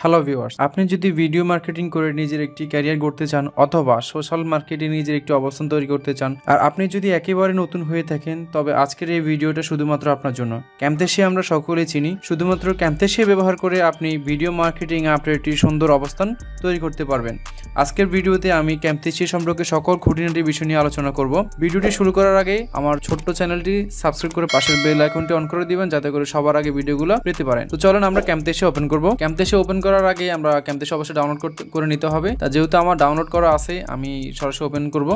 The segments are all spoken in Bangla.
হ্যালো ভিউয়ার্স, আপনি যদি ভিডিও মার্কেটিং করে নিজের একটি ক্যারিয়ার গড়তে চান অথবা সোশ্যাল মার্কেটে নিজের একটি অবস্থান তৈরি করতে চান আর আপনি যদি একেবারে নতুন হয়ে থাকেন তবে আজকের এই ভিডিওটা শুধুমাত্র আপনার জন্য। ক্যামথেশিয়া আমরা সকলেই চিনি, শুধুমাত্র ক্যামথেশিয়া ব্যবহার করে আপনি ভিডিও মার্কেটিং আপনার একটি সুন্দর অবস্থান তৈরি করতে পারবেন। আজকের ভিডিওতে আমি ক্যামথেশিয়া সম্পর্কে সকল খুঁটিনাটি বিষয় নিয়ে আলোচনা করব। ভিডিওটি শুরু করার আগে আমার ছোট্ট চ্যানেলটি সাবস্ক্রাইব করে পাশের বেল আইকনটি অন করে দিবেন যাতে করে সবার আগে ভিডিওগুলো পেতে পারেন। তো চলেন আমরা ক্যামথেশিয়া ওপেন করব। ক্যামথেশিয়া ওপেন করার আগে আমরা ক্যামথেশিয়া অবশ্যই ডাউনলোড করে নিতে হবে। তা যেহেতু আমার ডাউনলোড করা আছে আমি সরাসরি ওপেন করব।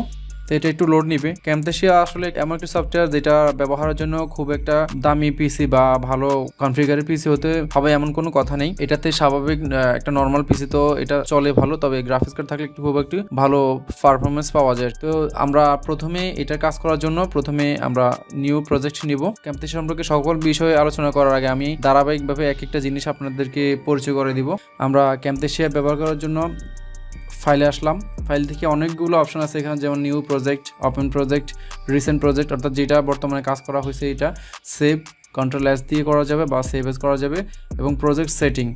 তো এটা একটু লোড নিবে। ক্যামথেশিয়া আসলে এমন একটা সফটওয়্যার যেটা ব্যবহারের জন্য খুব একটা দামি পিসি বা ভালো কনফিগারের পিসি হতে হবে এমন কোনো কথা নেই। এটাতে স্বাভাবিক একটা নর্মাল পিসি তো এটা চলে ভালো, তবে গ্রাফিক্স কার্ড থাকলে খুব একটু ভালো পারফরমেন্স পাওয়া যায়। তো আমরা প্রথমে এটা কাজ করার জন্য প্রথমে আমরা নিউ প্রজেক্ট নিব। ক্যামথেশিয়া সম্পর্কে সকল বিষয়ে আলোচনা করার আগে আমি ধারাবাহিকভাবে এক একটা জিনিস আপনাদেরকে পরিচয় করে দিব। আমরা ক্যামথেশিয়া ব্যবহার করার জন্য ফাইলে আসলাম। ফাইল থেকে অনেকগুলো অপশন আছে এখানে, যেমন new project, open project, recent project, অর্থাৎ যেটা বর্তমানে কাজ করা হয়েছে এটা সেভ কন্ট্রোল-S দিয়ে করা যাবে বা সেভ এস করা যাবে, এবং project setting,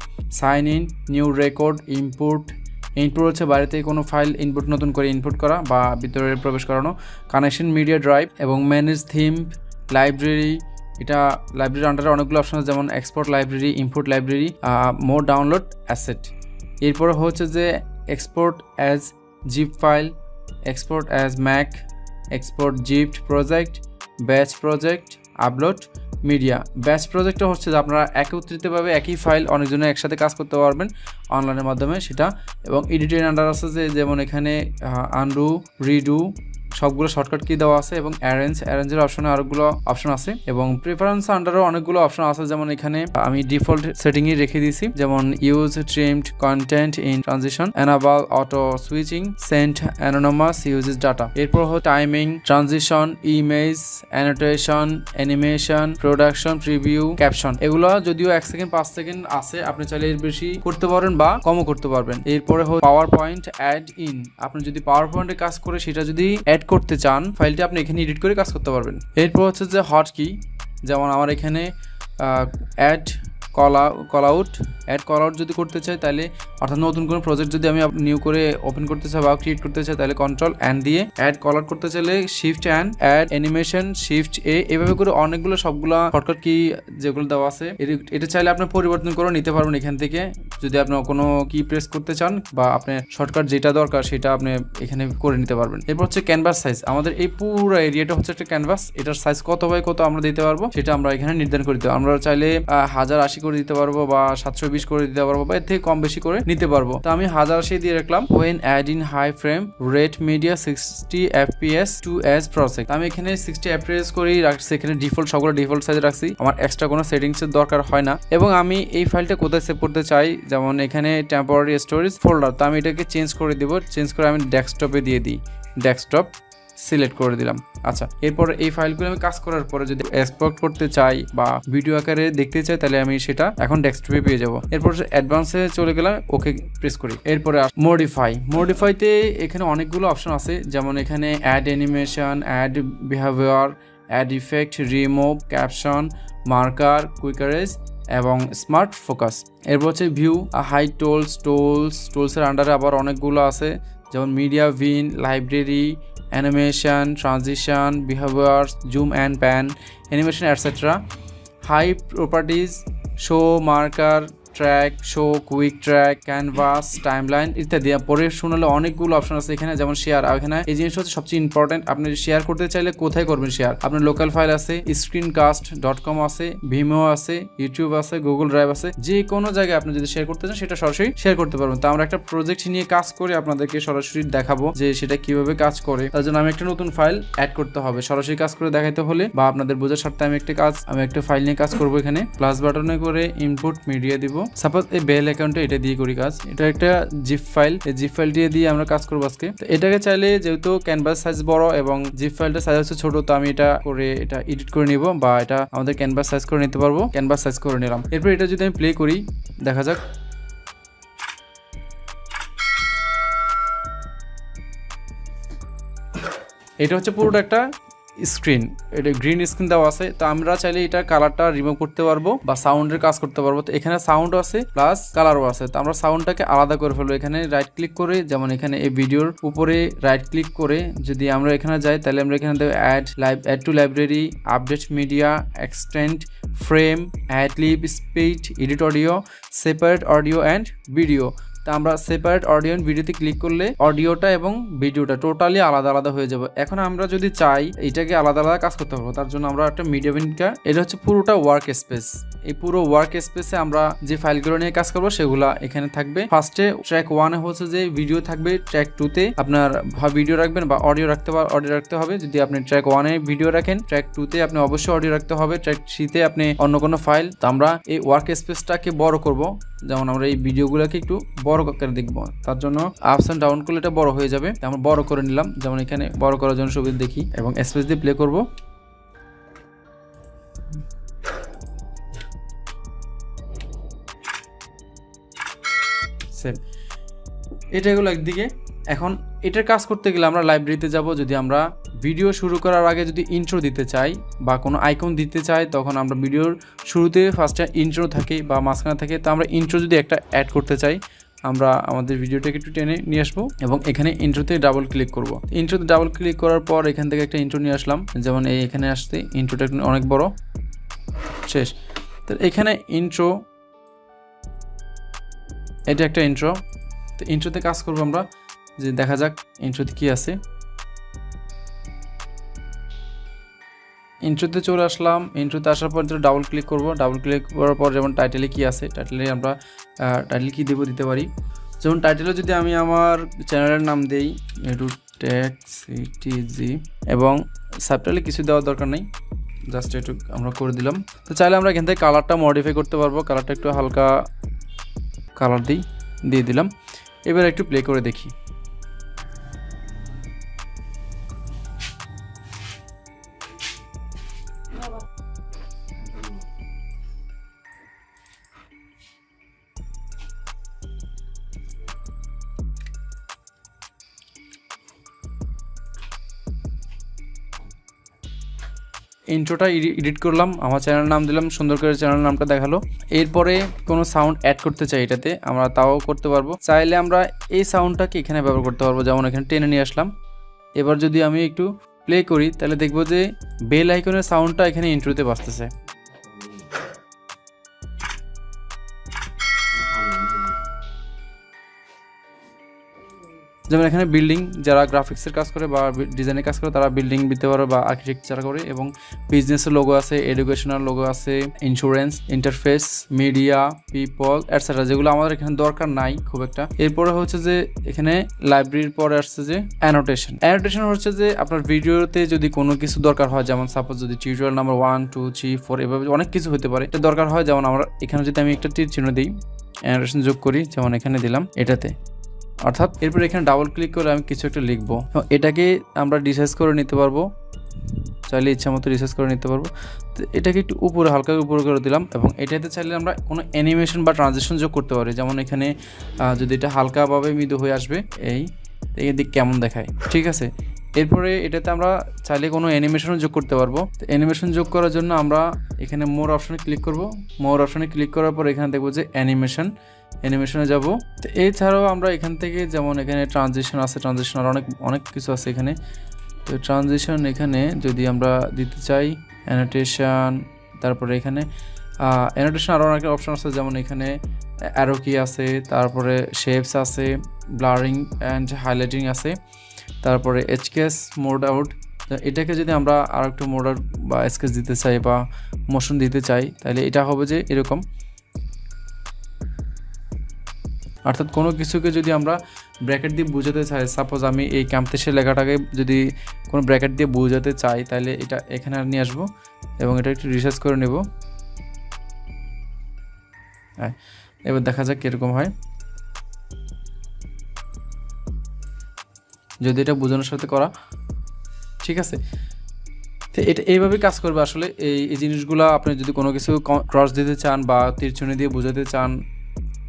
sign in, new record, input হচ্ছে বাইরে থেকে কোনো ফাইল ইনপুট নতুন করে ইনপুট করা বা ভিতরে প্রবেশ করানো, কানেকশন, মিডিয়া ড্রাইভ এবং ম্যানেজ থিম, লাইব্রেরি। এটা লাইব্রেরির আন্ডারে অনেকগুলো অপশন আছে, যেমন export library, import library, more download asset. এরপরে হচ্ছে যে export as zip file, export as Mac, export zip project, batch project, upload media. ব্যাচ প্রজেক্টটা হচ্ছে যে আপনারা একত্রিতভাবে একই ফাইল অনেকজনে একসাথে কাজ করতে পারবেন অনলাইনের মাধ্যমে সেটা। এবং এডিটের আন্ডার আছে যে যেমন এখানে আনডু, রিডু সবগুলো শর্টকাট কি দেওয়া আছে, এবং অ্যারেঞ্জের অপশনে আরেকগুলো অপশন আছে, এবং প্রেফারেন্স আন্ডারও অনেকগুলো অপশন আছে। যেমন এখানে আমি ডিফল্ট সেটিংই রেখে দিয়েছি, যেমন use ট্রিমড contained in transition, enable auto switching, send anonymous uses data. এরপর হচ্ছে timing, transition, image, annotation, animation, production, preview, caption. এগুলো যদিও 1 সেকেন্ড 5 সেকেন্ড আছে, আপনি চাইলে এর বেশি করতে পারবেন বা কমও করতে পারবেন। এরপরে হচ্ছে পাওয়ার পয়েন্ট অ্যাড ইন, আপনি যদি পাওয়ার পয়েন্টে কাজ করে সেটা যদি করতে চান ফাইলটি আপনি এখানে এডিট করে কাজ করতে পারবেন। এরপর হচ্ছে যে হট কি, যেমন আমার এখানে অ্যাড কল আউট যদি করতে চাই তাহলে, অর্থাৎ নতুন কোনো প্রজেক্ট যদি আমি নিউ করে ওপেন করতে চাই বা ক্রিয়েট করতে চাই তাহলে কন্ট্রোল-N দিয়ে অ্যাড কল আউট করতে চাইলে শিফট-N, অ্যাড অ্যানিমেশন শিফট-A, এভাবে করে অনেকগুলো সবগুলো শর্টকাট কি যেগুলো দেওয়া আছে এটা চাইলে আপনি পরিবর্তন করে নিতে পারবেন এখান থেকে। যদি আপনি কোনো কি প্রেস করতে চান বা আপনার শর্টকাট যেটা দরকার সেটা আপনি এখানে করে নিতে পারবেন। এরপর হচ্ছে ক্যানভাস সাইজ। আমাদের এই পুরো এরিয়াটা হচ্ছে একটা ক্যানভাস, এটার সাইজ কত বাই কত আমরা দিতে পারবো সেটা আমরা এখানে নির্ধারণ করে দিতে পারবো। আমরা চাইলে 1080 করে দিতে পারবো বা 720 করে দিতে পারবো বা এর থেকে কম বেশি করে নিতে পারবো। তো আমি 1080 দিয়ে রাখলাম। when add in high frame rate media 60 fps to as process, আমি এখানে 60 fps করেই রাখছি, এখানে ডিফল্ট সবগুলো ডিফল্ট সাইজ রাখছি, আমার এক্সট্রা কোনো সেটিংস এর দরকার হয় না। এবং আমি এই ফাইলটা কোথায় সেভ করতে চাই, যেমন এখানে টেম্পোরারি স্টোরেজ ফোল্ডার, তো আমি এটাকে চেঞ্জ করে দিব। চেঞ্জ করে আমি ডেস্কটপে দিয়ে দিই, ডেস্কটপ সিলেক্ট করে দিলাম। আচ্ছা, এরপর এই ফাইলগুলো আমি কাজ করার পরে যদি এক্সপোর্ট করতে চাই বা ভিডিও আকারে দেখতে চাই তাহলে আমি সেটা এখন ডেস্কটপে পেয়ে যাব। এরপর অ্যাডভান্সে চলে গেলাম, ওকে প্রেস করি। এরপরে মডিফাইতে এখানে অনেকগুলো অপশন আছে, যেমন এখানে add animation, add behaviour, add effect, remove, caption, marker, কুইকারেজ এবং স্মার্ট ফোকাস। এরপর হচ্ছে ভিউ, হাইট টোলসের আন্ডারে আবার অনেকগুলো আছে, যেমন media bin, library, animation, transition, behaviour, zoom and pan, animation etcetera, hide properties, show, marker, track, show, quick track, canvas, timeline ইত্যাদি। পরে শুনলে অনেকগুলো অপশন আছে এখানে, যেমন শেয়ার। এখানে এই জিনিসটা হচ্ছে সবচেয়ে ইম্পর্টেন্ট, আপনি শেয়ার করতে চাইলে কোথায় করবেন শেয়ার। আপনার লোকাল ফাইল আছে, screencast.com আছে, ভিমো আছে, ইউটিউব আছে, গুগল ড্রাইভ আছে, যে কোনো জায়গায় আপনি যদি শেয়ার করতে চান সেটা সরাসরি শেয়ার করতে পারবেন। তো আমরা একটা প্রজেক্ট নিয়ে কাজ করে আপনাদেরকে সরাসরি দেখাবো যে সেটা কিভাবে কাজ করে। তার জন্য আমি একটা নতুন ফাইল অ্যাড করতে হবে, সরাসরি কাজ করে দেখাইতে হলে বা আপনাদের বোঝার স্বার্থে আমি একটা ফাইল নিয়ে কাজ করবো। এখানে প্লাস বাটনে করে ইনপুট মিডিয়া দিব। সাপোজ এই বেল অ্যাকাউন্টে এটা দিয়ে করি কাজ, এটা একটা জিপ ফাইল, এই জিপ ফাইল দিয়ে আমরা কাজ করবো আজকে। তো এটাকে চাইলে যেহেতু ক্যানভাস সাইজ বড় এবং জিপ ফাইলটা সাইজ হচ্ছে ছোট, তো আমি এটা এডিট করে নিব বা এটা আমাদের ক্যানভাস সাইজ করে নিতে পারবো। ক্যানভাস সাইজ করে নিলাম। এরপর এটা যদি আমি প্লে করি, দেখা যাক। এটা হচ্ছে পুরোটা একটা স্ক্রিন, এটা গ্রিন স্ক্রিন দেওয়া আছে। তো আমরা চাইলে এটা কালারটা রিমুভ করতে পারবো বা সাউন্ডের কাজ করতে পারবো। তো এখানে সাউন্ড আছে প্লাস কালারও আছে। তো আমরা সাউন্ডটাকে আলাদা করে ফেলবো। এখানে রাইট ক্লিক করে, যেমন এখানে এই ভিডিওর উপরে রাইট ক্লিক করে যদি আমরা এখানে যাই, তাহলে আমরা এখানে দেবো add to library, update media, extend frame, add clip, speed, edit audio, separate audio and video. তা আমরা সেপারেট অডিও অ্যান্ড ভিডিওতে ক্লিক করলে অডিওটা এবং ভিডিওটা টোটালি আলাদা আলাদা হয়ে যাবে। এখন আমরা যদি চাই এটাকে আলাদা আলাদা কাজ করতে পারবো, তার জন্য আমরা একটা মিডিয়া বিনকা, এটা হচ্ছে পুরোটা ওয়ার্ক স্পেস। এই পুরো ওয়ার্ক স্পেসে আমরা যে ফাইলগুলো নিয়ে কাজ করবো সেগুলো এখানে থাকবে। ফার্স্টে ট্র্যাক 1 হচ্ছে যে ভিডিও থাকবে, ট্র্যাক 2-তে আপনার ভিডিও রাখবেন বা অডিও রাখতে হবে। যদি আপনি ট্র্যাক 1-এ ভিডিও রাখেন, ট্র্যাক 2-তে আপনি অবশ্যই অডিও রাখতে হবে, ট্র্যাক 3-তে আপনি অন্য কোনো ফাইল। তো আমরা এই ওয়ার্ক স্পেসটাকে বড় করব, যেমন আমরা এই ভিডিওগুলোকে একটু বড় করে দেখবো, তার জন্য আপস এন্ড ডাউন করলে এটা বড় হয়ে যাবে। আমরা বড় করে নিলাম, যেমন এখানে বড় করার জন্য সুবিধা দেখি এবং স্পেস দিয়ে প্লে করব। সেভ, এটা হলো একদিকে। এখন এটার কাজ করতে গেলে আমরা লাইব্রেরিতে যাব। যদি আমরা ভিডিও শুরু করার আগে যদি ইন্ট্রো দিতে চাই বা কোনো আইকন দিতে চাই, তখন আমরা ভিডিওর শুরুতে ফার্স্টে ইন্ট্রো থাকে বা মাঝখানে থাকে। তো আমরা ইন্ট্রো যদি একটা অ্যাড করতে চাই, আমরা আমাদের ভিডিওটাকে একটু টেনে নিয়ে আসবো এবং এখানে ইন্ট্রোতে ডাবল ক্লিক করব। ইন্ট্রোতে ডাবল ক্লিক করার পর এখান থেকে একটা ইন্ট্রো নিয়ে আসলাম, যেমন এখানে আসতে ইন্ট্রোটা অনেক বড়, শেষ। তো এখানে ইন্ট্রো, এটা একটা ইন্ট্রো। তো ইন্ট্রোতে কাজ করবো আমরা, যে দেখা যাক ইন্ট্রোতে কি আছে। ইন্ট্রোতে চলে আসলাম। ইন্ট্রোতে আসার পর ডাবল ক্লিক করব। ডাবল ক্লিক করার পর যেমন টাইটেলে কি আছে, টাইটেলে আমরা টাইটেল কি দিতে পারি। যেমন টাইটেলে যদি আমি আমার চ্যানেলের নাম দেই টেক সিটিজি, এবং সাবটাইটেলে কিছু দেওয়ার দরকার নেই, জাস্ট একটু আমরা করে দিলাম। তো চাইলে আমরা এখান থেকে কালারটা মডিফাই করতে পারবো। কালারটা একটু হালকা কালার দিয়ে দিলাম। এবার একটু প্লে করে দেখি। ইন্ট্রোটা এডিট করলাম, আমার চ্যানেল নাম দিলাম, সুন্দর করে চ্যানেল নামটা দেখালো। এরপরে কোনো সাউন্ড অ্যাড করতে চাই এটাতে, আমরা তাও করতে পারবো। চাইলে আমরা এই সাউন্ডটাকে এখানে ব্যবহার করতে পারবো, যেমন এখানে টেনে নিয়ে আসলাম। এবার যদি আমি একটু প্লে করি, তাহলে দেখবো যে বেল আইকনের সাউন্ডটা এখানে ইন্ট্রোতে বাজতেছে। যেমন এখানে বিল্ডিং, যারা গ্রাফিক্সের কাজ করে বা ডিজাইনের কাজ করে তারা বিল্ডিং দিতে পারে, বা আর্কিটেকচার করে, এবং বিজনেসের লোগো আছে, এডুকেশনাল লোগো আছে, insurance, interface, media, people etcetera, যেগুলো আমাদের এখানে দরকার নাই খুব একটা। এরপরে হচ্ছে যে এখানে লাইব্রেরির পরে আসছে যে অ্যানোটেশন। অ্যানোটেশন হচ্ছে যে আপনার ভিডিওতে যদি কোনো কিছু দরকার হয়, যেমন সাপোজ যদি টিউটোরিয়াল নাম্বার 1, 2, 3, 4 এভাবে অনেক কিছু হতে পারে, এটা দরকার হয়। যেমন আমরা এখানে যদি আমি একটা তীর চিহ্ন দিই, অ্যানোটেশন যোগ করি, যেমন এখানে দিলাম এটাতে, অর্থাৎ এরপর এখানে ডাবল ক্লিক করে আমি কিছু একটা লিখবো, এটাকে আমরা রিসাইজ করে নিতে পারবো, চাইলে ইচ্ছা মতো রিসাইজ করে নিতে পারবো। তো এটাকে একটু উপরে হালকা উপরে করে দিলাম, এবং এটাতে চাইলে আমরা কোনো অ্যানিমেশন বা ট্রানজিশন যোগ করতে পারি। যেমন এখানে যদি এটা হালকাভাবে মৃদু হয়ে আসবে, এই দিক কেমন দেখায়, ঠিক আছে। এরপরে এটাতে আমরা চাইলে কোনো অ্যানিমেশনও যোগ করতে পারবো। তো অ্যানিমেশন যোগ করার জন্য আমরা এখানে মোর অপশনে ক্লিক করব। মোর অপশনে ক্লিক করার পর এখানে দেখবো যে অ্যানিমেশনে যাব। তো এছাড়াও আমরা এখান থেকে, যেমন এখানে ট্রানজিশন আছে, ট্রানজিশন আর অনেক কিছু আছে এখানে। তো ট্রানজিশন এখানে যদি আমরা দিতে চাই, অ্যানোটেশন, তারপরে এখানে অ্যানোটেশন আরও অনেক অপশন আছে, যেমন এখানে অ্যারো কি আছে, তারপরে শেপস আছে, ব্লারিং অ্যান্ড হাইলাইটিং আছে, তারপরে এচকেস মোড আউট। এটাকে যদি আমরা আর একটু মোড আউট বা স্কেচ দিতে চাই বা মোশন দিতে চাই, তাহলে এটা হবে যে এরকম। অর্থাৎ কোনো কিছুকে যদি আমরা ব্র্যাকেট দিয়ে বোঝাতে চাই, সাপোজ আমি এই ক্যাম্পেসের লেখাটাকে যদি কোনো ব্র্যাকেট দিয়ে বোঝাতে চাই, তাহলে এটা এখানে নিয়ে আসবো এবং এটা একটু রিসার্চ করে নেব। হ্যাঁ, এবার দেখা যাক কীরকম হয়। যদি এটা বোঝানোর সাথে করা, ঠিক আছে। তো এটা এইভাবেই কাজ করবে আসলে। এই জিনিসগুলো আপনি যদি কোনো কিছু ক্রস দিতে চান বা তীরচিহ্ন দিয়ে বোঝাতে চান,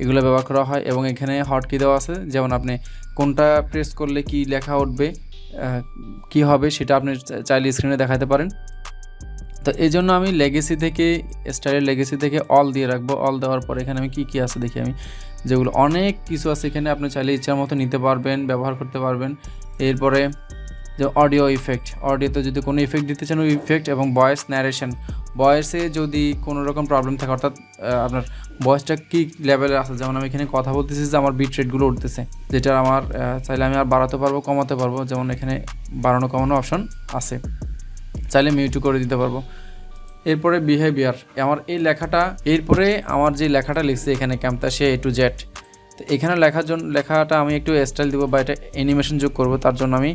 এগুলো ব্যবহার করা হয়। এবং এখানে হট কি দেওয়া আছে, যেমন আপনি কোনটা প্রেস করলে কি লেখা উঠবে, কি হবে সেটা আপনি চাইলে স্ক্রিনে দেখাতে পারেন। তো এই জন্য আমি লেগেসি থেকে স্টাইলের লেগেসি থেকে অল দিয়ে রাখবো। অল দেওয়ার পর এখানে আমি কি আছে দেখি, আমি যেগুলো অনেক কিছু আছে এখানে আপনি চাইলে ইচ্ছার মতো নিতে পারবেন, ব্যবহার করতে পারবেন। এরপরে যে অডিও ইফেক্ট, অডিওতে যদি কোনো ইফেক্ট দিতে চান ওই ইফেক্ট, এবং ভয়েস ন্যারেশন, ভয়েসে যদি কোনো রকম প্রবলেম থাকে অর্থাৎ আপনার ভয়েসটা কী লেভেলে আছে, যেমন আমি এখানে কথা বলতেছি যে আমার বিট রেটগুলো উঠতেছে, যেটা আমার চাইলে আমি আর বাড়াতে পারবো কমাতে পারবো, যেমন এখানে বাড়ানো কমানো অপশন আছে, চাইলে মিউটও করে দিতে পারবো। এরপরে বিহেভিয়ার, আমার এই লেখাটা, এরপরে আমার যে লেখাটা লিখছে এখানে ক্যামতাশিয়া A to Z, তো এখানে লেখাটা আমি একটু স্টাইল দিব বা এটা অ্যানিমেশন যোগ করব, তার জন্য আমি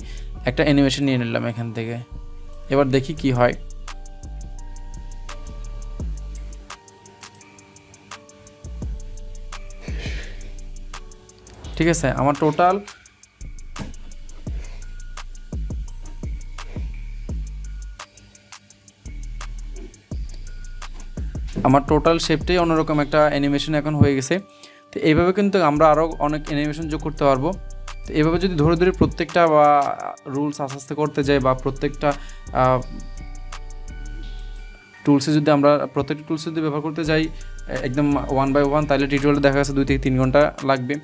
একটা অ্যানিমেশন নিয়ে নিলাম এখান থেকে। এবার দেখি কি হয়। ঠিক আছে, আমার টোটাল শেপটাই অন্যরকম একটা অ্যানিমেশন এখন হয়ে গেছে। তো এইভাবে কিন্তু আমরা আরও অনেক অ্যানিমেশন যোগ করতে পারবো। তো এইভাবে যদি ধরে ধরে প্রত্যেকটা বা রুলস আস্তে আস্তে করতে যাই, বা প্রত্যেকটা টুলসে যদি আমরা প্রত্যেকটা টুলসে যদি ব্যবহার করতে যাই একদম 1 by 1, তাহলে টিউটোরিয়ালে দেখা যাচ্ছে 2 থেকে 3 ঘন্টা লাগবে।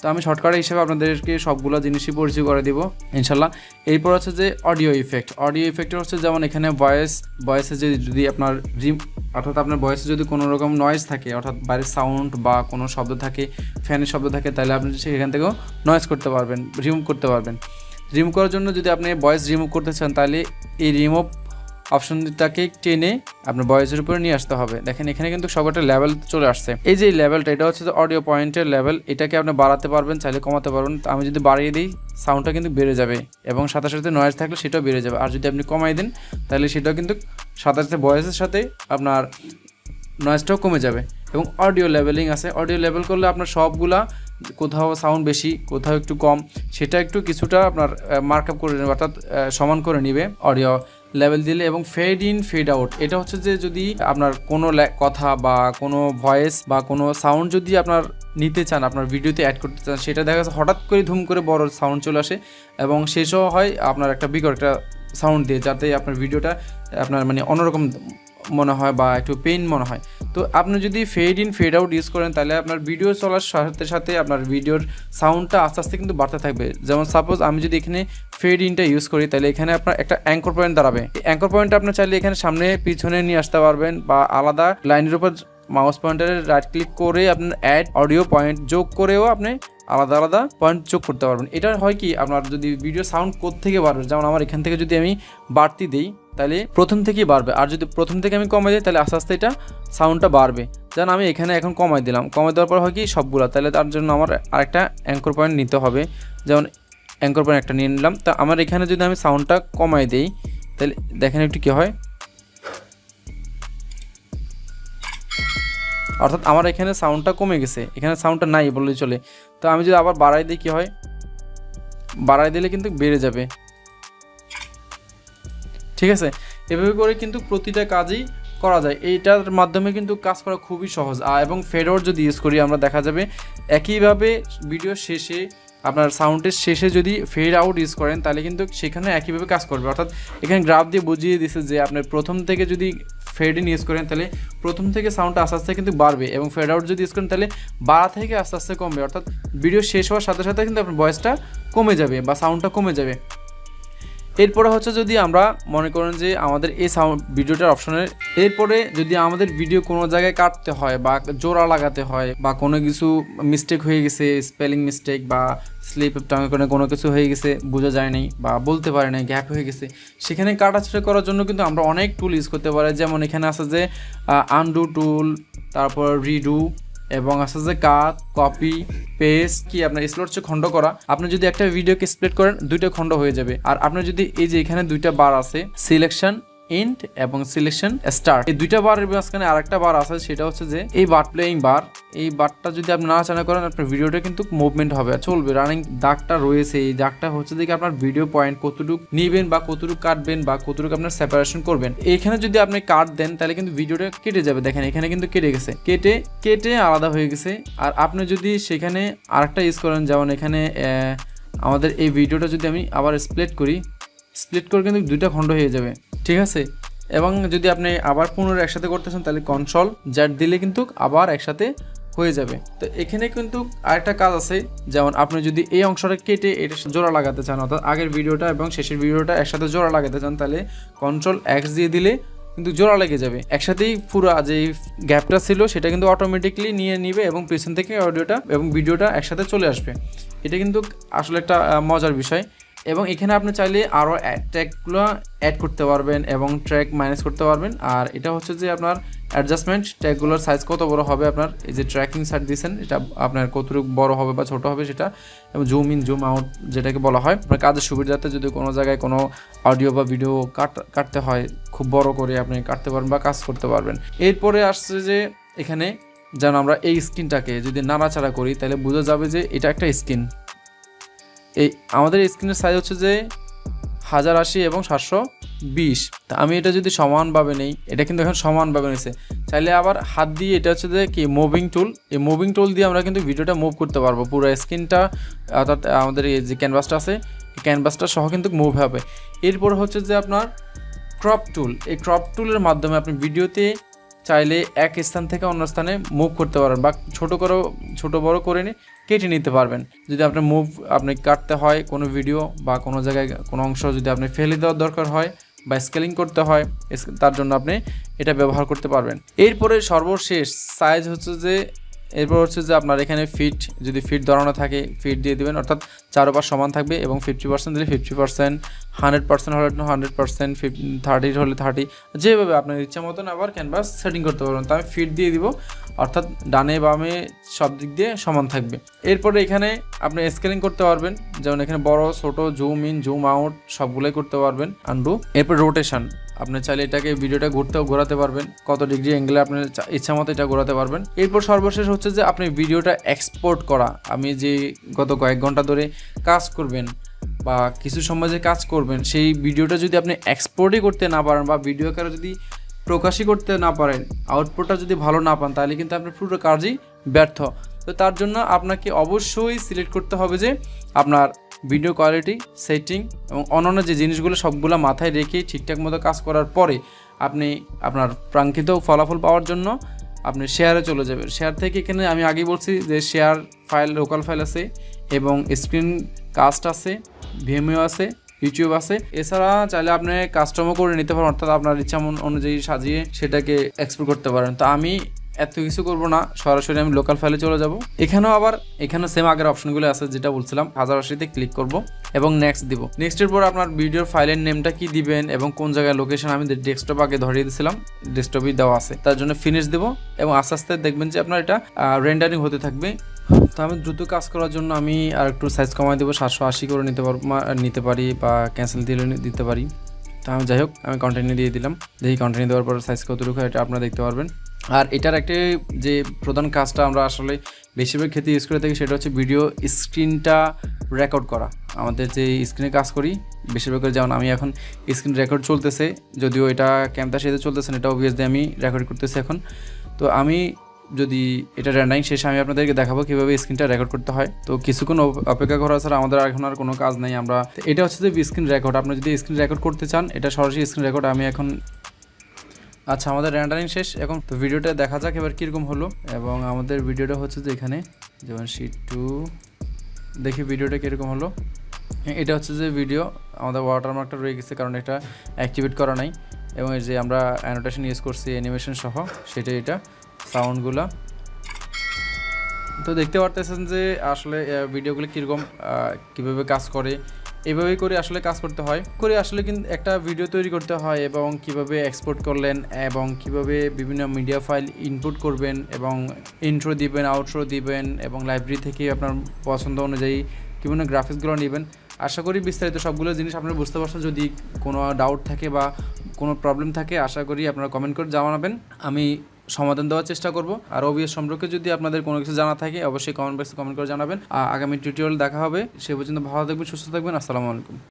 তো আমি শর্টকাট হিসেবে আপনাদেরকে সবগুলো জিনিসই পরিচয় করে দিব ইনশাল্লাহ। এরপর হচ্ছে যে অডিও ইফেক্ট। অডিও ইফেক্ট হচ্ছে যেমন এখানে ভয়েসে যদি আপনার অর্থাৎ আপনার ভয়েসে যদি কোনো রকম নয়েজ থাকে, অর্থাৎ বাইরের সাউন্ড বা কোনো শব্দ থাকে, ফ্যানের শব্দ থাকে, তাহলে আপনি সেখান থেকেও নয়েজ করতে পারবেন, রিমুভ করতে পারবেন। রিমুভ করার জন্য যদি আপনি ভয়েস রিমুভ করতে চান, তাহলে এই রিমুভ অপশনটাকে টেনে আপনার ভয়েসের উপরে নিয়ে আসতে হবে। দেখেন এখানে কিন্তু সবটা লেভেল চলে আসছে। এই যে লেভেলটা, এটা হচ্ছে অডিও পয়েন্টের লেভেল, এটাকে আপনি বাড়াতে পারবেন, চাইলে কমাতে পারবেন। আমি যদি বাড়িয়ে দিই সাউন্ডটা কিন্তু বেড়ে যাবে, এবং সাথে সাথে নয়েজ থাকলে সেটাও বেড়ে যাবে। আর যদি আপনি কমাই দেন তাহলে সেটাও কিন্তু সাথে সাথে ভয়েসের সাথে আপনার নয়েজটাও কমে যাবে। এবং অডিও লেভেলিং আছে, অডিও লেভেল করলে আপনার সবগুলা কোথাও সাউন্ড বেশি কোথাও একটু কম, সেটা একটু কিছুটা আপনার মার্ক আপ করে নেবে, অর্থাৎ সমান করে নেবে অডিও লেভেল দিলে। এবং ফেড ইন ফেড আউট, এটা হচ্ছে যে যদি আপনার কোনো কথা বা কোনো ভয়েস বা কোনো সাউন্ড যদি আপনার নিতে চান, আপনার ভিডিওতে অ্যাড করতে চান, সেটা দেখা যাচ্ছে হঠাৎ করে ধুম করে বড় সাউন্ড চলে আসে, এবং শেষও হয় আপনার একটা বিকট একটা সাউন্ড দিয়ে, যাতে আপনার ভিডিওটা আপনার মানে অন্যরকম মনে হয় বা একটু পেইন মনে হয়। তো আপনি যদি fade in fade out use করেন, তাহলে আপনার ভিডিও চলার সাথে সাথে আপনার ভিডিওর সাউন্ডটা আস্তে আস্তে কিন্তু বাড়তে থাকবে। যেমন সাপোজ আমি যদি এখানে ফেড ইনটা ইউজ করি, তাহলে এখানে আপনার একটা অ্যাঙ্কর পয়েন্ট দাঁড়াবে। এই অ্যাঙ্কর পয়েন্টটা আপনার চাইলে এখানে সামনে পিছনে নিয়ে আসতে পারবেন, বা আলাদা লাইনের উপর মাউস পয়েন্টারে রাইট ক্লিক করে আপনার অ্যাড অডিও পয়েন্ট যোগ করেও আপনি আলাদা আলাদা পয়েন্ট যোগ করতে পারবেন। এটা হয় কি, আপনার যদি ভিডিও সাউন্ড কোত্থেকে বাড়বে, যেমন আমার এখান থেকে যদি আমি বাড়তি দিই তাহলে প্রথম থেকেই বাড়বে, আর যদি প্রথম থেকে আমি কমাই দিই তাহলে আস্তে আস্তে এটা সাউন্ডটা বাড়বে। যেমন আমি এখানে এখন কমাই দিলাম, কমাই দেওয়ার পর হয় কি সবগুলো, তাহলে তার জন্য আমার আরেকটা অ্যাঙ্কর পয়েন্ট নিতে হবে। যেমন অ্যাঙ্কর পয়েন্ট একটা নিয়ে নিলাম। তা আমার এখানে যদি আমি সাউন্ডটা কমাই দিই, তাহলে দেখেন একটু কী হয়, অর্থাৎ আমার এখানে সাউন্ডটা কমে গেছে, এখানে সাউন্ডটা নাই বললেই চলে। তো আমি যদি আবার বাড়াই দিই কী হয়, বাড়াই দিলে কিন্তু বেড়ে যাবে। ঠিক আছে, এভাবে করে কিন্তু প্রতিটা কাজই করা যায়, এইটার মাধ্যমে কিন্তু কাজ করা খুবই সহজ। এবং ফেড আউট যদি ইউজ করি আমরা দেখা যাবে একইভাবে ভিডিও শেষে আপনার সাউন্ডের শেষে যদি ফেড আউট ইউজ করেন, তাহলে কিন্তু সেখানে একইভাবে কাজ করবে। অর্থাৎ এখানে গ্রাফ দিয়ে বুঝিয়ে দিচ্ছে যে আপনার প্রথম থেকে যদি ফেড ইন ইউজ করেন, তাহলে প্রথম থেকে সাউন্ডটা আস্তে আস্তে কিন্তু বাড়বে, এবং ফেড আউট যদি ইউজ করেন তাহলে বাড়া থেকে আস্তে আস্তে কমবে। অর্থাৎ ভিডিও শেষ হওয়ার সাথে সাথে কিন্তু আপনার ভয়েসটা কমে যাবে বা সাউন্ডটা কমে যাবে। এরপরে হচ্ছে যদি আমরা মনে করেন যে আমাদের এই সাউন্ড ভিডিওটার অপশনের, এরপরে যদি আমাদের ভিডিও কোনো জায়গায় কাটতে হয় বা জোড়া লাগাতে হয়, বা কোনো কিছু মিস্টেক হয়ে গেছে, স্পেলিং মিস্টেক বা স্লিপ টাঙে করে কোনো কিছু হয়ে গেছে, বোঝা যায় নাই বা বলতে পারে নাই, গ্যাপ হয়ে গেছে, সেখানে কাটাছাড়া করার জন্য কিন্তু আমরা অনেক টুল ইউজ করতে পারি। যেমন এখানে আছে যে আনডু টুল, তারপর রিডু, এবং আছে যে কাট, কপি, পেস্ট, কি আপনার স্প্লিট হচ্ছে খণ্ড করা। আপনি যদি একটা ভিডিওকে স্প্লিট করেন, দুইটা খণ্ড হয়ে যাবে। আর আপনার যদি এই যে এখানে দুইটা বার আছে, সিলেকশন এন্ড এবং সিলেকশন স্টার্ট, এই দুইটা বারের মাঝখানে আরেকটা বার আছে, সেটা হচ্ছে যে এই বার প্লেয়িং বার। এই বারটা যদি আপনি নাড়াচাড়া করেন, আপনার ভিডিওটা কিন্তু মুভমেন্ট হবে, চলবে। রানিং দাগটা রয়েছে, এই দাগটা হচ্ছে যে আপনার ভিডিও পয়েন্ট কতটুকু নিবেন বা কতটুকু কাটবেন বা কতটুকু আপনার সেপারেশন করবেন। এখানে যদি আপনি কাট দেন তাহলে কিন্তু ভিডিওটা কেটে যাবে। দেখেন এখানে কিন্তু কেটে গেছে, কেটে আলাদা হয়ে গেছে। আর আপনি যদি সেখানে আরেকটা ইউজ করেন, যেমন এখানে আমাদের এই ভিডিওটা যদি আমি আবার স্প্লিট করি, স্প্লিট করে কিন্তু দুইটা খণ্ড হয়ে যাবে, ঠিক আছে। এবং যদি আপনি আবার পুনরায় একসাথে করতেছেন তাহলে কন্ট্রোল জেড দিলে কিন্তু আবার একসাথে হয়ে যাবে। তো এখানে কিন্তু আরেকটা কাজ আছে, যেমন আপনি যদি এই অংশটা কেটে এটা জোড়া লাগাতে চান, অর্থাৎ আগের ভিডিওটা এবং শেষের ভিডিওটা একসাথে জোড়া লাগাতে চান, তাহলে কন্ট্রোল এক্স দিয়ে দিলে কিন্তু জোড়া লেগে যাবে। একসাথেই পুরো যে গ্যাপটা ছিল সেটা কিন্তু অটোমেটিকলি নিয়ে নিবে এবং পেছন থেকে অডিওটা এবং ভিডিওটা একসাথে চলে আসবে। এটা কিন্তু আসলে একটা মজার বিষয়। এবং এখানে আপনি চাইলে আরও ট্র্যাকগুলো অ্যাড করতে পারবেন এবং ট্র্যাক মাইনাস করতে পারবেন। আর এটা হচ্ছে যে আপনার অ্যাডজাস্টমেন্ট, ট্র্যাকগুলোর সাইজ কত বড় হবে, আপনার এই যে ট্র্যাকিং সাইড দিয়েছেন এটা আপনার কতটুকু বড় হবে বা ছোট হবে সেটা, এবং জুম ইন জুম আউট যেটাকে বলা হয়। আপনার কাজের সুবিধাতে যদি কোনো জায়গায় কোনো অডিও বা ভিডিও কাটতে হয় খুব বড় করে আপনি কাটতে পারবেন বা কাজ করতে পারবেন। এরপরে আসছে যে এখানে যেন আমরা এই স্ক্রিনটাকে যদি নাড়াচাড়া করি তাহলে বোঝা যাবে যে এটা একটা স্ক্রিন। এই আমাদের স্ক্রিনের সাইজ হচ্ছে যে 1080 এবং 720। তা আমি এটা যদি সমানভাবে নেই, এটা কিন্তু এখন সমানভাবে নিয়েছে। চাইলে আবার হাত দিয়ে, এটা হচ্ছে যে কি মুভিং টুল, এই মুভিং টুল দিয়ে আমরা কিন্তু ভিডিওটা মুভ করতে পারবো পুরো স্ক্রিনটা, অর্থাৎ আমাদের এই যে ক্যানভাসটা আছে এই ক্যানভাসটা সহ কিন্তু মুভ হবে। এরপর হচ্ছে যে আপনার ক্রপ টুল, এই ক্রপ টুলের মাধ্যমে আপনি ভিডিওতে চাইলে এক স্থান থেকে অন্য স্থানে মুভ করতে পারবেন বা ছোট বড় করে নিয়ে কেটে নিতে পারবেন। যদি আপনার আপনি কাটতে হয় কোনো ভিডিও বা কোনো জায়গায় কোনো অংশ যদি আপনি ফেলে দেওয়ার দরকার হয় বা স্কেলিং করতে হয়, তার জন্য আপনি এটা ব্যবহার করতে পারবেন। এরপরে সর্বশেষ সাইজ হচ্ছে যে এরপর হচ্ছে যে আপনার এখানে ফিট, যদি ফিট ধরানো থাকে ফিট দিয়ে দেবেন, অর্থাৎ চারোপাশ সমান থাকবে এবং 50% দিলে 50%, 100% হলে 100%, 30 হলে 30, যেভাবে আপনার ইচ্ছা মতন আবার ক্যানভাস সেটিং করতে পারবেন। তো আমি ফিট দিয়ে দিব, অর্থাৎ ডানে বামে সব দিক দিয়ে সমান থাকবে। এরপরে এখানে আপনি স্কেলিং করতে পারবেন, যেমন এখানে বড় ছোট জুম ইন জুম আউট সবগুলোই করতে পারবেন, আনডু। এরপর রোটেশন, আপনি চাইলে এটাকে ভিডিওটা ঘোরাতে পারবেন, কত ডিগ্রি অ্যাঙ্গেলে আপনার ইচ্ছা মতো এটা ঘোরাতে পারবেন। এরপর সর্বশেষ হচ্ছে যে আপনি ভিডিওটা এক্সপোর্ট করা, আমি যে গত কয়েক ঘন্টা ধরে কাজ করবেন বা কিছু সময় যে কাজ করবেন সেই ভিডিওটা যদি আপনি এক্সপোর্টই করতে না পারেন বা ভিডিও আকারে যদি প্রকাশই করতে না পারেন, আউটপুটটা যদি ভালো না পান, তাহলে কিন্তু আপনার পুরো কাজই ব্যর্থ। তো তার জন্য আপনাকে অবশ্যই সিলেক্ট করতে হবে যে আপনার ভিডিও কোয়ালিটি, সেটিং এবং অন্যান্য যে জিনিসগুলো সবগুলো মাথায় রেখে ঠিকঠাক মতো কাজ করার পরে আপনি আপনার কাঙ্ক্ষিত ফলাফল পাওয়ার জন্য আপনি শেয়ারে চলে যাবেন। শেয়ার থেকে এখানে আমি আগেই বলছি যে শেয়ার ফাইল, লোকাল ফাইল আছে এবং স্ক্রিন কাস্ট আছে, ভিএমও আছে, ইউটিউব আছে। এছাড়া চাইলে আপনি কাস্টমও করে নিতে পারেন, অর্থাৎ আপনার ইচ্ছা অনুযায়ী সাজিয়ে সেটাকে এক্সপোর্ট করতে পারেন। তো আমি এত কিছু করব না, সরাসরি আমি লোকাল ফাইলে চলে যাব। এখানেও সেম আগের অপশনগুলো আছে যেটা বলছিলাম, 1080-তে ক্লিক করব এবং নেক্সট দিব। নেক্সটের পর আপনার ভিডিওর ফাইলের নেমটা কি দিবেন এবং কোন জায়গায় লোকেশন, আমি ডেস্কটপ আগে ধরিয়ে দিয়েছিলাম, ডেস্কটপই দেওয়া আছে, তার জন্য ফিনিশ দেব এবং আস্তে আস্তে দেখবেন যে আপনার এটা রেন্ডারিং হতে থাকবে। তো আমি দ্রুত কাজ করার জন্য আমি আর একটু সাইজ কমাই দেবো, 780 করে নিতে পারি বা ক্যান্সেল দিতে পারি। তো আমি যাই হোক আমি কন্টিনিউ দিয়ে দিলাম, দেখি কন্টিনিউ দেওয়ার পর সাইজ কতটুকু হয় এটা আপনারা দেখতে পারবেন। আর এটার একটি যে প্রধান কাজটা আমরা আসলে বেশিরভাগ ক্ষেত্রে ইউজ করে থাকি সেটা হচ্ছে ভিডিও স্ক্রিনটা রেকর্ড করা। আমাদের যে স্ক্রিনে কাজ করি বেশিরভাগ করে, যেমন আমি এখন স্ক্রিন রেকর্ড চলতেছে, যদিও এটা ক্যামেরার সাথে চলতেছে না, এটা অবভিয়াসলি আমি রেকর্ড করতেছি এখন। তো আমি যদি এটা রেন্ডারিং শেষে আমি আপনাদেরকে দেখাবো কীভাবে স্ক্রিনটা রেকর্ড করতে হয়। তো কিছুক্ষণ অপেক্ষা করা ছাড়া আমাদের এখন আর কোনো কাজ নেই। এটা হচ্ছে যে স্ক্রিন রেকর্ড, আপনি যদি স্ক্রিন রেকর্ড করতে চান এটা সরাসরি স্ক্রিন রেকর্ড। আমি এখন আচ্ছা আমাদের রেন্ডারিং শেষ, এখন তো ভিডিওটা দেখা যাক এবার কীরকম হলো। এবং আমাদের ভিডিওটা হচ্ছে যে এখানে যেমন শিট 2, দেখি ভিডিওটা কীরকম হলো। এটা হচ্ছে যে ভিডিও, আমাদের ওয়াটারমার্কটা রয়ে গেছে কারণ এটা অ্যাক্টিভেট করা নাই, এবং এই যে আমরা অ্যানোটেশন ইউজ করছি অ্যানিমেশন সহ, সেটা এটা সাউন্ডগুলো। তো দেখতে পারতেছেন যে আসলে ভিডিওগুলো কীরকম কীভাবে কাজ করে, এভাবেই করে আসলে কাজ করতে হয় আসলে কিন্তু একটা ভিডিও তৈরি করতে হয় এবং কিভাবে এক্সপোর্ট করলেন এবং কিভাবে বিভিন্ন মিডিয়া ফাইল ইনপুট করবেন এবং ইন্ট্রো দিবেন, আউট্রো দিবেন এবং লাইব্রেরি থেকে আপনার পছন্দ অনুযায়ী বিভিন্ন গ্রাফিক্সগুলো নেবেন। আশা করি বিস্তারিত সবগুলো জিনিস আপনারা বুঝতে পারছেন। যদি কোনো ডাউট থাকে বা কোনো প্রবলেম থাকে আশা করি আপনারা কমেন্ট করে জানাবেন, আমি সমাধান দেওয়ার চেষ্টা করব। আর OBS সম্পর্কে যদি আপনাদের কোনো কিছু জানা থাকে অবশ্যই কমেন্ট বক্সে কমেন্ট করে জানাবেন। আগামী টিউটোরিয়াল দেখা হবে, সে পর্যন্ত ভালো থাকবেন, সুস্থ থাকবেন। আসসালামু আলাইকুম।